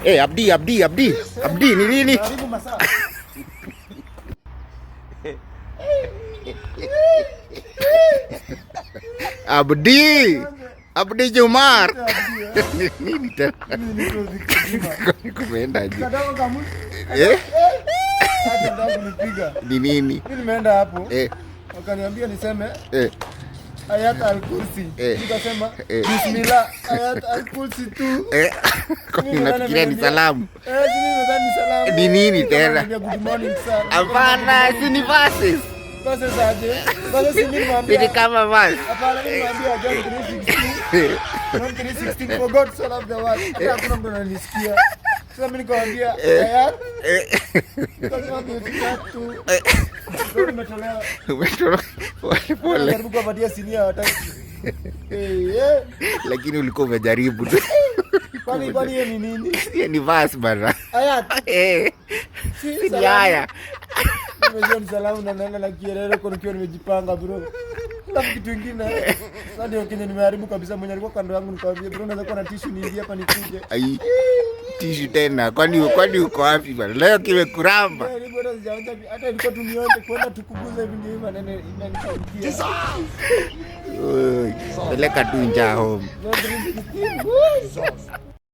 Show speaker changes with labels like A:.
A: Abdi ni nini? Abdi Jumar. Nini tena? Kumeendaje? Ni nini?
B: Mimi nimeenda hapo. Wakaniambia niseme Ayat al-Kursi. Nikasema bismillah Ayat al-Kursi tu.
A: Kwa nini unafikiria ni salamu?
B: Mimi nadhani ni salamu.
A: Ni nini tena?
B: Good morning sir.
A: Hapana, si ni verses.
B: Verses aje? Verses mimi nimwambia.
A: Ni kama verse.
B: Hapana, mimi nimwambia John 3:16. John 3:16 for God so loved the world. Hakuna mtu ananisikia. Sasa mimi nikamwambia Ayat. Kasema tu.
A: Umetolewa pole.
B: Karibu kupatia sinia wataki.
A: Lakini ulikuwa umejaribu tu.
B: Kwani hiyo ni nini?
A: Hiyo ni verse bana.
B: Ayat.
A: Si ni haya.
B: Nimejua ni salamu na nenda na kierere kwa nikiwa nimejipanga bro. Alafu kitu kingine. Sasa ndio kenye nimeharibu kabisa, mwenye alikuwa kando yangu nikamwambia bro, naweza kuwa na tissue niingie hapa nikuje.
A: Ai. Tissue tena. Kwani uko wapi bana? Leo kimekuramba.
B: Hata ilikuwa tunionje kwenda tukuguze hivi ndio maneno inanisaidia.
A: Peleka tu njaa home.